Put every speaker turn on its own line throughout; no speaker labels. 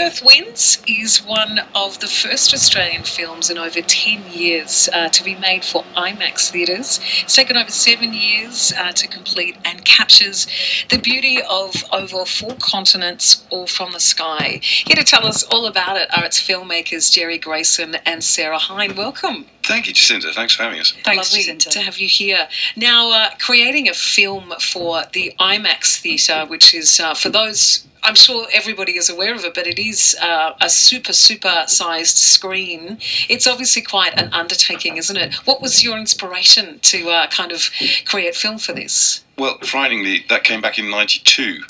Earth Wins is one of the first Australian films in over 10 years to be made for IMAX theatres. It's taken over 7 years to complete and captures the beauty of over 4 continents, all from the sky. Here to tell us all about it are its filmmakers Jerry Grayson and Sarah Hine. Welcome.
Thank you, Jacinta. Thanks for having us.
Thanks, lovely Jacinta, to have you here. Now, creating a film for the IMAX theatre, which is, for those, I'm sure everybody is aware of it, but it is a super sized screen. It's obviously quite an undertaking, isn't it? What was your inspiration to kind of create film for this?
Well, frighteningly, that came back in '92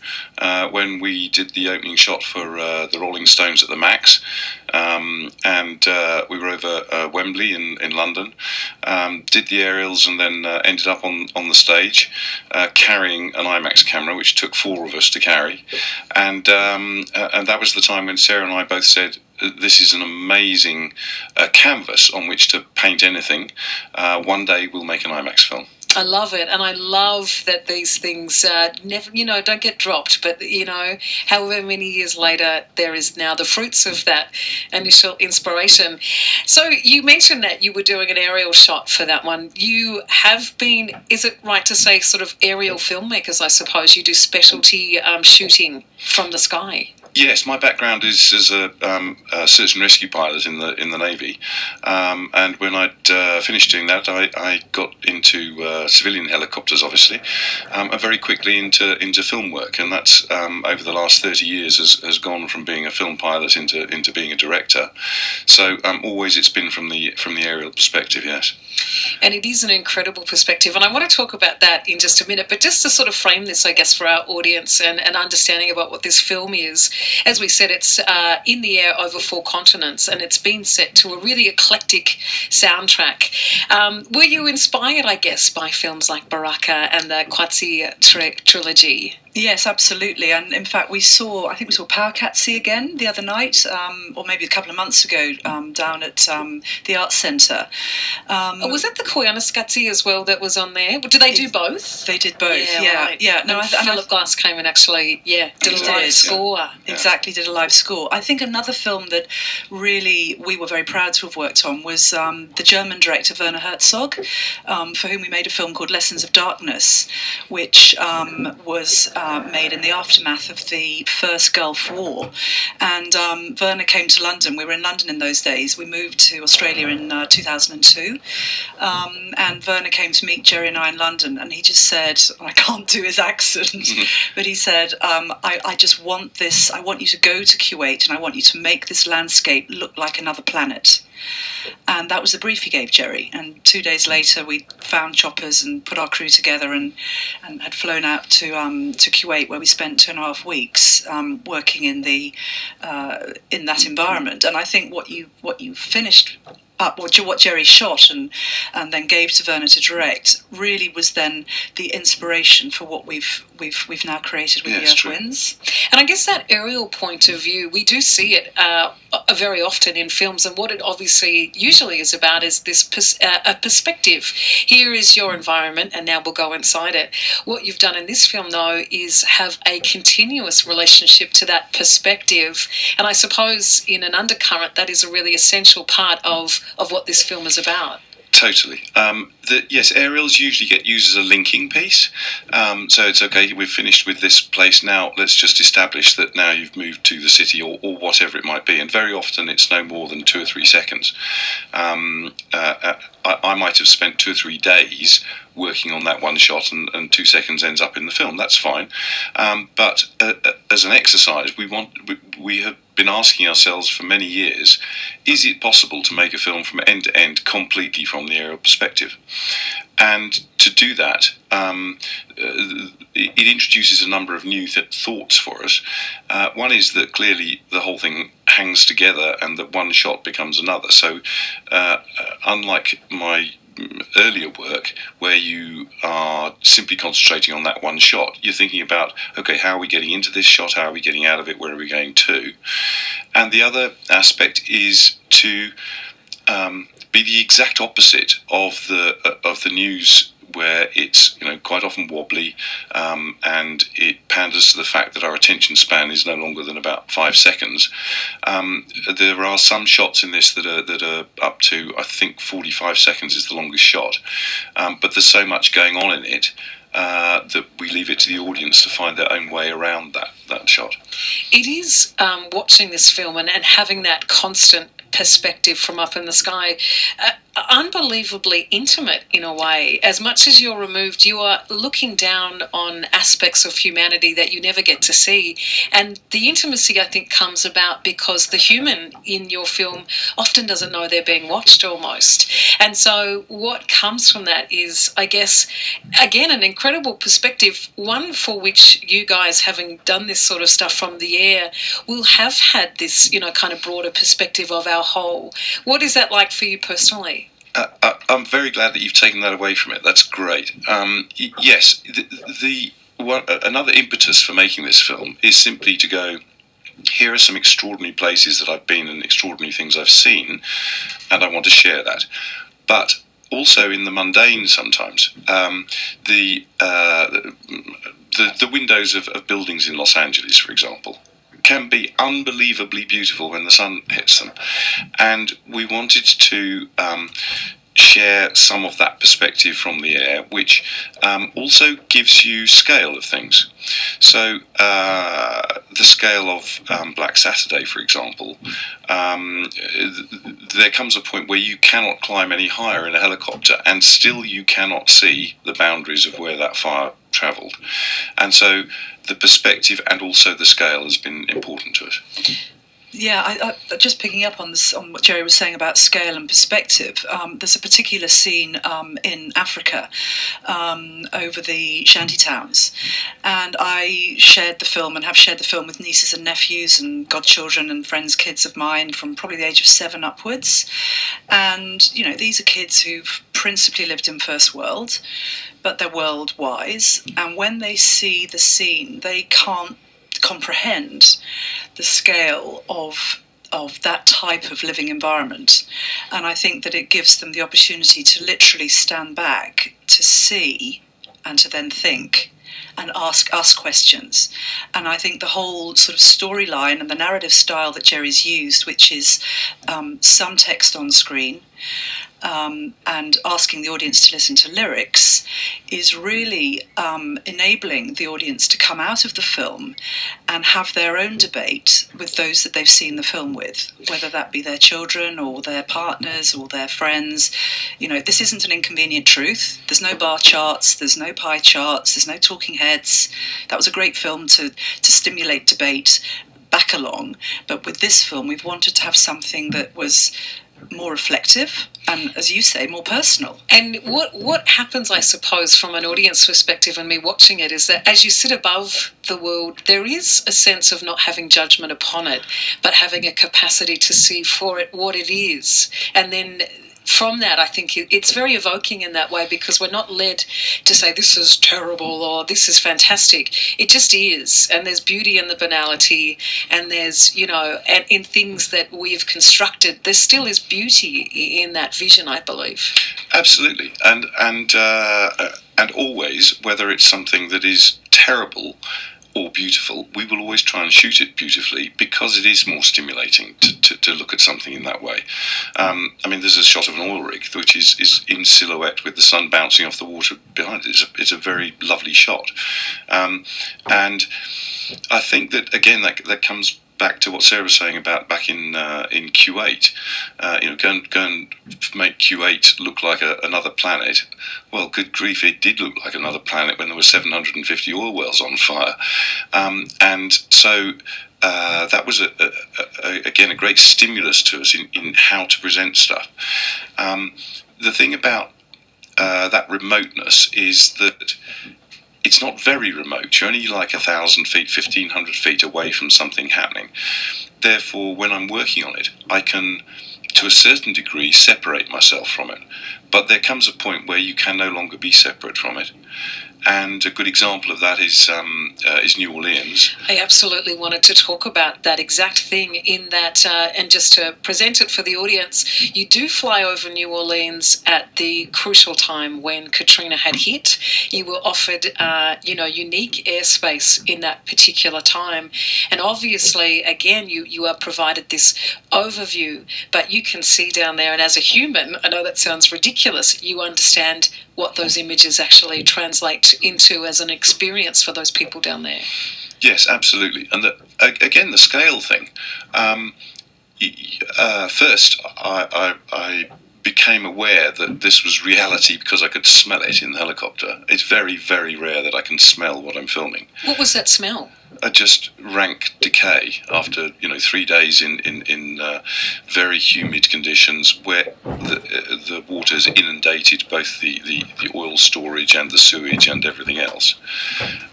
when we did the opening shot for the Rolling Stones at the Max, and we were over Wembley in London, did the aerials, and then ended up on the stage carrying an IMAX camera, which took 4 of us to carry, and that was the time when Sarah and I both said, this is an amazing canvas on which to paint anything. One day we'll make an IMAX film.
I love it, and I love that these things never, don't get dropped, but, however many years later, there is now the fruits of that initial inspiration. So you mentioned that you were doing an aerial shot for that one. You have been, is it right to say, sort of aerial filmmakers, I suppose? You do specialty shooting from the sky.
Yes, my background is as a search and rescue pilot in the Navy, and when I'd finished doing that, I got into civilian helicopters, obviously, and very quickly into film work, and that's over the last 30 years has gone from being a film pilot into being a director. So always it's been from the aerial perspective, yes.
And it is an incredible perspective, and I want to talk about that in just a minute, but just to sort of frame this, I guess, for our audience and understanding about what this film is. As we said, it's in the air over 4 continents, and it's been set to a really eclectic soundtrack. Were you inspired, I guess, by films like Baraka and the Qatsi trilogy?
Yes, absolutely. And in fact, I think we saw Powakatsi again the other night, or maybe a couple of months ago, down at the Arts Centre.
Was that the Koyaanisqatsi as well that was on there? Did they do both?
They did both, yeah.
Right.
Yeah.
No, Philip Glass came and actually, did a live score.
Exactly, did a live score. I think another film that really we were very proud to have worked on was the German director Werner Herzog, for whom we made a film called Lessons of Darkness, which was made in the aftermath of the First Gulf War. And Werner came to London. We were in London in those days. We moved to Australia in 2002. And Werner came to meet Jerry and I in London, and he just said, I can't do his accent, but he said, I just want this, I want you to go to Kuwait, and I want you to make this landscape look like another planet. And that was the brief he gave Jerry. And 2 days later, we found choppers and put our crew together and had flown out to Kuwait, where we spent 2.5 weeks working in that environment. And I think what you finished up, what Jerry shot and then gave to Werner to direct, really was then the inspiration for what we've now created with the Earth Wins.
And I guess that aerial point of view, we do see it very often in films, and what it obviously usually is about is this a perspective. Here is your environment, and now we'll go inside it. What you've done in this film, though, is have a continuous relationship to that perspective, and I suppose in an undercurrent that is a really essential part of what this film is about.
Totally. Yes, aerials usually get used as a linking piece. So it's okay, we've finished with this place now, let's just establish that now you've moved to the city or whatever it might be. And very often it's no more than 2 or 3 seconds. I might have spent 2 or 3 days working on that one shot, and 2 seconds ends up in the film. That's fine. But as an exercise, we have been asking ourselves for many years, is it possible to make a film from end to end completely from the aerial perspective? And to do that, it introduces a number of new thoughts for us. One is that clearly the whole thing hangs together and that one shot becomes another. So unlike my earlier work, where you are simply concentrating on that one shot, you're thinking about, okay, how are we getting into this shot, how are we getting out of it, where are we going to? And the other aspect is to be the exact opposite of the news where it's quite often wobbly, and it panders to the fact that our attention span is no longer than about 5 seconds. There are some shots in this that are up to, I think, 45 seconds is the longest shot, but there's so much going on in it that we leave it to the audience to find their own way around that shot.
It is watching this film and having that constant perspective from up in the sky, unbelievably intimate in a way. As much as you're removed, you are looking down on aspects of humanity that you never get to see. And the intimacy, I think, comes about because the human in your film often doesn't know they're being watched almost. And so what comes from that is, I guess, again, an incredible perspective, one for which you guys, having done this sort of stuff from the air, will have had this, kind of broader perspective of our whole. What is that like for you personally?
I'm very glad that you've taken that away from it. That's great. Yes, another impetus for making this film is simply to go, here are some extraordinary places that I've been and extraordinary things I've seen, and I want to share that. But also in the mundane sometimes, the windows of buildings in Los Angeles, for example, can be unbelievably beautiful when the sun hits them, and we wanted to share some of that perspective from the air, which also gives you scale of things. So the scale of Black Saturday, for example, there comes a point where you cannot climb any higher in a helicopter, and still you cannot see the boundaries of where that fire travelled. And so the perspective and also the scale has been important to us.
Yeah, I just picking up on this, on what Jerry was saying about scale and perspective. There's a particular scene in Africa over the shanty towns, and I shared the film and have shared the film with nieces and nephews and godchildren and friends' kids of mine from probably the age of 7 upwards. And these are kids who've principally lived in first world, but they're world wise, and when they see the scene, they can't comprehend the scale of that type of living environment. And I think that it gives them the opportunity to literally stand back, to see, and to then think and ask us questions. And I think the whole sort of storyline and the narrative style that Jerry's used, which is some text on screen, and asking the audience to listen to lyrics, is really enabling the audience to come out of the film and have their own debate with those that they've seen the film with, whether that be their children or their partners or their friends. This isn't an inconvenient truth. There's no bar charts, there's no pie charts, there's no talking heads. That was a great film to stimulate debate back along. But with this film, we've wanted to have something that was more reflective and, as you say, more personal.
And what happens, I suppose, from an audience perspective and me watching it, is that as you sit above the world, there is a sense of not having judgment upon it, but having a capacity to see for it what it is. And then from that, I think it's very evoking in that way, because we're not led to say this is terrible or this is fantastic. It just is. And there's beauty in the banality, and there's, and in things that we've constructed, there still is beauty in that vision, I believe.
Absolutely. And always, whether it's something that is terrible or beautiful, we will always try and shoot it beautifully, because it is more stimulating to look at something in that way. There's a shot of an oil rig which is in silhouette with the sun bouncing off the water behind it. It's a very lovely shot. And I think that, again, that comes back to what Sarah was saying about back in Q8, go and make Q8 look like another planet. Well, good grief, it did look like another planet when there were 750 oil wells on fire, and so that was again a great stimulus to us in how to present stuff. The thing about that remoteness is that it's not very remote. You're only like 1,000 feet, 1,500 feet away from something happening. Therefore, when I'm working on it, I can, to a certain degree, separate myself from it. But there comes a point where you can no longer be separate from it. and a good example of that is New Orleans.
I absolutely wanted to talk about that exact thing in that, and just to present it for the audience, you do fly over New Orleans at the crucial time when Katrina had hit. You were offered, unique airspace in that particular time. And obviously, again, you are provided this overview, but you can see down there, and as a human, I know that sounds ridiculous, you understand what those images actually translate into as an experience for those people down there.
Yes, absolutely. And again, the scale thing. First, I became aware that this was reality because I could smell it in the helicopter. It's very, very rare that I can smell what I'm filming.
What was that smell?
Just rank decay after 3 days in very humid conditions where the water's inundated both the oil storage and the sewage and everything else,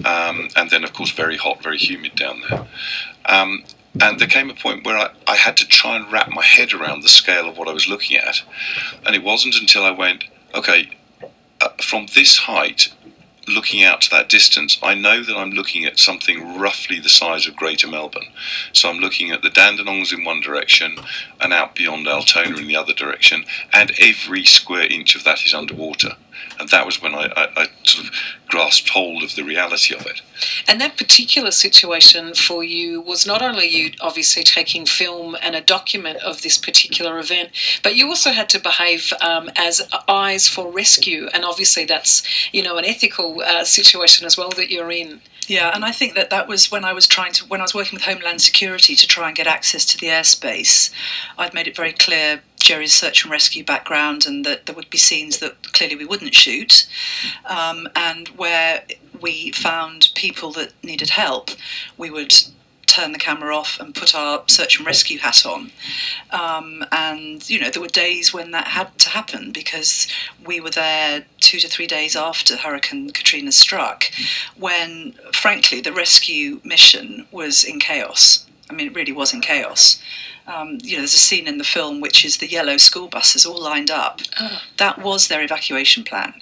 and then of course very hot, very humid down there. And there came a point where I had to try and wrap my head around the scale of what I was looking at, and it wasn't until I went, okay, from this height, looking out to that distance, I know that I'm looking at something roughly the size of Greater Melbourne. So I'm looking at the Dandenongs in one direction and out beyond Altona in the other direction, and every square inch of that is underwater. And that was when I sort of grasped hold of the reality of it.
And that particular situation for you was not only you obviously taking film and a document of this particular event, but you also had to behave as eyes for rescue. And obviously that's, an ethical situation as well that you're in.
Yeah, and I think that was when I was working with Homeland Security to try and get access to the airspace. I'd made it very clear Jerry's search and rescue background, and that there would be scenes that clearly we wouldn't shoot, and where we found people that needed help, we would turn the camera off and put our search and rescue hat on. And, there were days when that had to happen because we were there 2 to 3 days after Hurricane Katrina struck, when, frankly, the rescue mission was in chaos. I mean, it really was in chaos. There's a scene in the film which is the yellow school buses all lined up. That was their evacuation plan.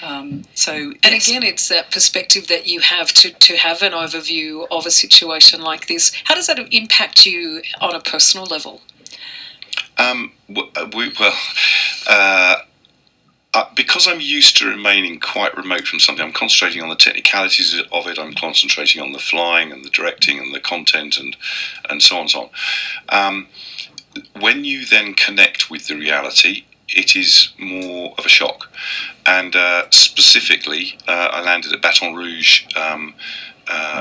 Yes. Again, it's that perspective that you have to have an overview of a situation like this. How does that impact you on a personal level?
Because I'm used to remaining quite remote from something, I'm concentrating on the technicalities of it. I'm concentrating on the flying and the directing and the content and so on and so on. When you then connect with the reality, it is more of a shock. And specifically, I landed at Baton Rouge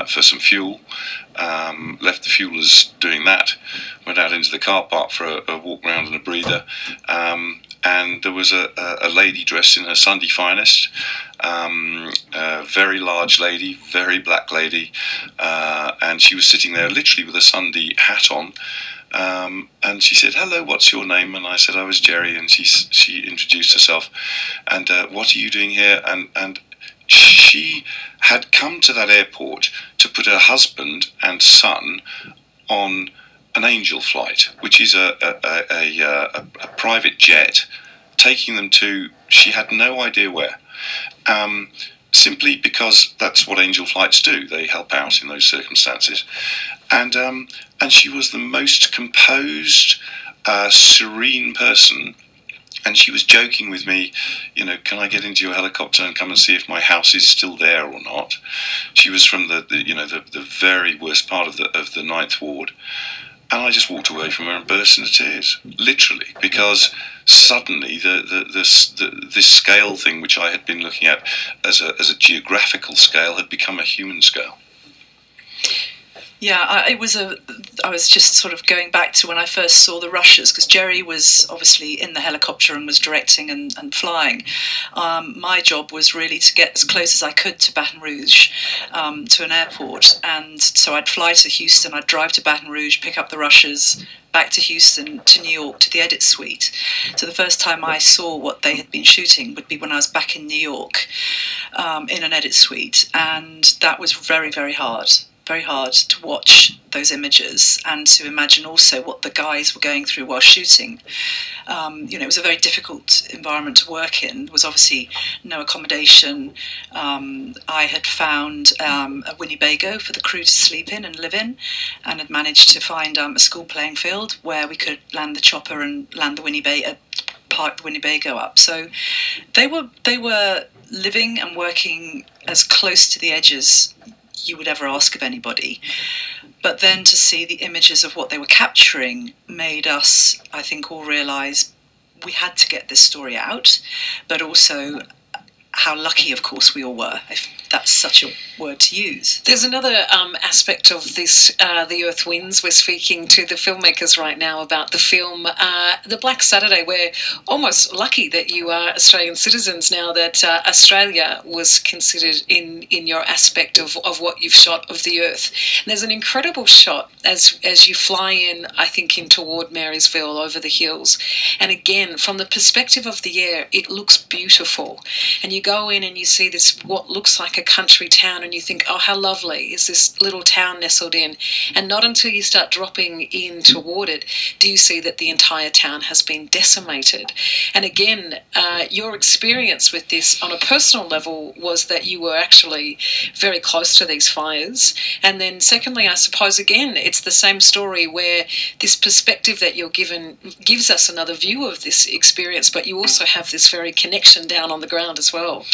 for some fuel, left the fuelers doing that, went out into the car park for a walk around and a breather, and there was a lady dressed in her Sunday finest, a very large lady, very black lady, and she was sitting there literally with a Sunday hat on. And she said, "Hello, what's your name?" And I said, "I was Jerry." And she introduced herself. And "What are you doing here?" And she had come to that airport to put her husband and son on an Angel flight, which is a private jet, taking them to, she had no idea where. Simply because that's what Angel flights do. They help out in those circumstances. And she was the most composed, serene person. And she was joking with me, can I get into your helicopter and come and see if my house is still there or not? She was from the very worst part of the Ninth Ward. And I just walked away from her and burst into tears, literally, because suddenly this scale thing, which I had been looking at as a geographical scale, had become a human scale.
Yeah, I was just sort of going back to when I first saw the rushes, because Jerry was obviously in the helicopter and was directing and flying. My job was really to get as close as I could to Baton Rouge, to an airport. And so I'd fly to Houston, I'd drive to Baton Rouge, pick up the rushes, back to Houston, to New York, to the edit suite. So the first time I saw what they had been shooting would be when I was back in New York, in an edit suite. And that was very, very hard. very hard to watch those images and to imagine also what the guys were going through while shooting. It was a very difficult environment to work in. There was obviously no accommodation. I had found a Winnebago for the crew to sleep in and live in, and had managed to find a school playing field where we could land the chopper and land the Winnebago, park the Winnebago up. So they were living and working as close to the edge as you would ever ask of anybody. But then to see the images of what they were capturing made us, I think, all realise we had to get this story out, but also how lucky, of course, we all were, if that's such a word to use.
There's another aspect of this, The Earth Wins. We're speaking to the filmmakers right now about the film The Black Saturday. We're almost lucky that you are Australian citizens now, that Australia was considered in your aspect of what you've shot of the Earth. And there's an incredible shot as you fly in, I think, in toward Marysville over the hills. And again, from the perspective of the air, it looks beautiful. And you go in and you see this, what looks like a country town, and you think, oh, how lovely is this little town nestled in. And not until you start dropping in toward it do you see that the entire town has been decimated. And again, your experience with this on a personal level was that you were actually very close to these fires. And then secondly, I suppose, again, it's the same story where this perspective that you're given gives us another view of this experience, but you also have this very connection down on the ground as well.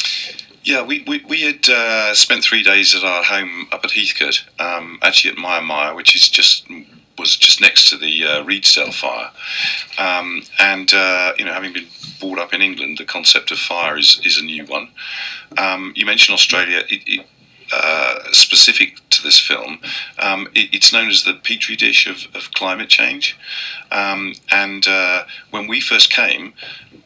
Yeah, we had spent 3 days at our home up at Heathcote, actually at Maya, which is was just next to the Reedsdale fire. Having been brought up in England, the concept of fire is a new one. You mentioned Australia. Specific to this film, it's known as the petri dish of climate change. When we first came,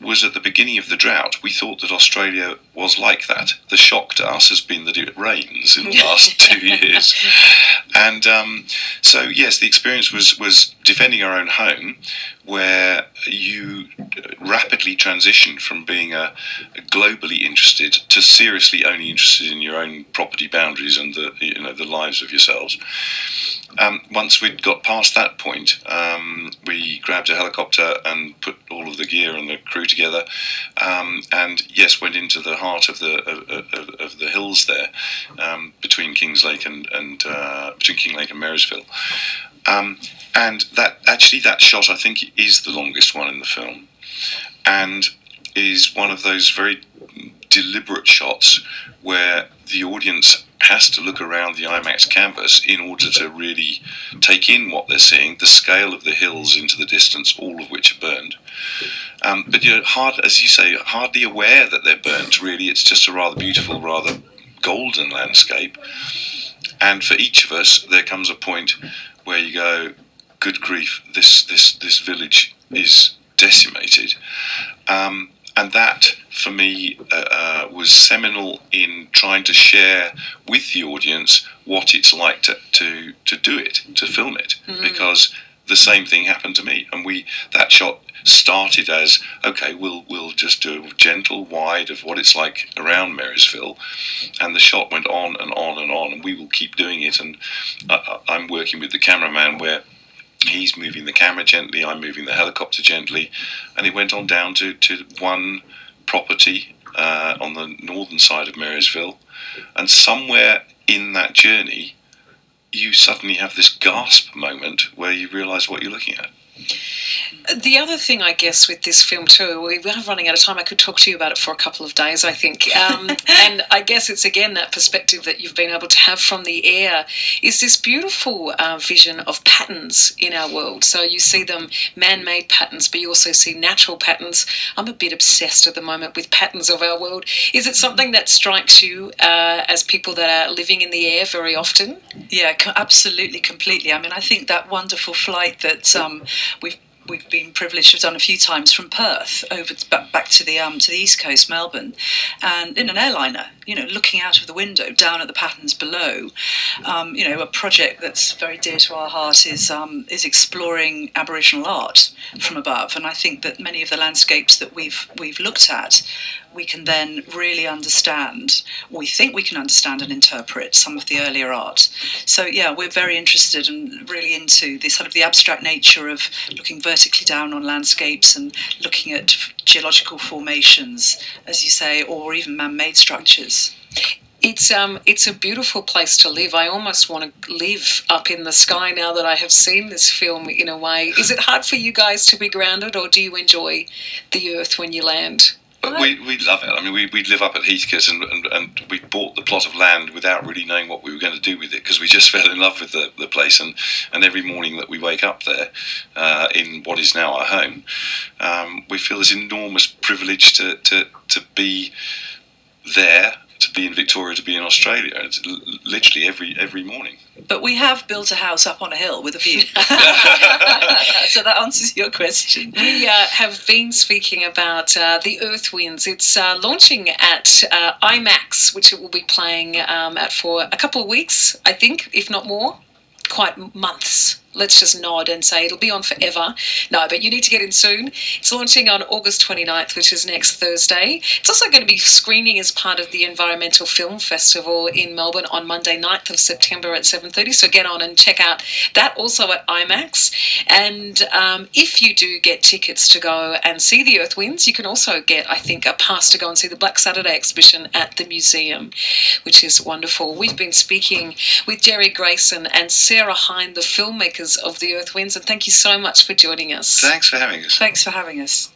was at the beginning of the drought. We thought that Australia was like that. The shock to us has been that it rains in the last 2 years. And so, yes, the experience was defending our own home, where you rapidly transition from being a globally interested to seriously only interested in your own property boundaries and the lives of yourselves. Once we'd got past that point, we grabbed a helicopter and put all of the gear and the crew together, and yes, went into the heart of the hills there, between Kings Lake and between King Lake and Marysville. And that shot, I think, is the longest one in the film, and is one of those very deliberate shots where the audience has to look around the IMAX canvas in order to really take in what they're seeing, the scale of the hills into the distance, all of which are burned. But as you say, hardly aware that they're burnt, really. It's just a rather beautiful, rather golden landscape. And for each of us, there comes a point where you go, good grief, this village is decimated. And that, for me, was seminal in trying to share with the audience what it's like to do it, to film it, because the same thing happened to me. And that shot started as, okay, we'll just do a gentle wide of what it's like around Marysville, and the shot went on and on and on, and we will keep doing it. And I'm working with the cameraman where he's moving the camera gently, I'm moving the helicopter gently, and it went on down to one property on the northern side of Marysville, and somewhere in that journey you suddenly have this gasp moment where you realise what you're looking at.
The other thing, I guess, with this film too, we are running out of time. I could talk to you about it for a couple of days, I think. And I guess it's, again, that perspective that you've been able to have from the air is this beautiful vision of patterns in our world. So you see them man-made patterns, but you also see natural patterns. I'm a bit obsessed at the moment with patterns of our world. Is it something that strikes you as people that are living in the air very often?
Yeah, absolutely, completely. I mean, I think that wonderful flight that we've we've been privileged to have done a few times from Perth over back to the East Coast, Melbourne, and in an airliner, looking out of the window down at the patterns below. A project that's very dear to our heart is exploring Aboriginal art from above, and I think that many of the landscapes that we've looked at, we can then really understand. We think we can understand and interpret some of the earlier art. So yeah, we're very interested and really into the sort of the abstract nature of looking vertically down on landscapes and looking at geological formations, as you say, or even man-made structures.
It's a beautiful place to live. I almost want to live up in the sky now that I have seen this film in a way. Is it hard for you guys to be grounded, or do you enjoy the earth when you land?
But we love it. I mean, we live up at Heathcote, and we bought the plot of land without really knowing what we were going to do with it, because we just fell in love with the place. And every morning that we wake up there, in what is now our home, we feel this enormous privilege to be there, to be in Victoria, to be in Australia. It's literally every morning.
But we have built a house up on a hill with a view. So that answers your question.
We have been speaking about the Earth Winds. It's launching at IMAX, which it will be playing at for a couple of weeks, I think, if not more. Quite months. Let's just nod and say it'll be on forever. No, but you need to get in soon. It's launching on August 29th, which is next Thursday. It's also going to be screening as part of the Environmental Film Festival in Melbourne on Monday, 9th of September at 7:30. So get on and check out that, also at IMAX. And if you do get tickets to go and see the Earth Winds, you can also get, I think, a pass to go and see the Black Saturday exhibition at the museum, which is wonderful. We've been speaking with Jerry Grayson and Sarah Hine, the filmmakers of the Earth Winds, and thank you so much for joining us.
Thanks for having us.
Thanks for having us.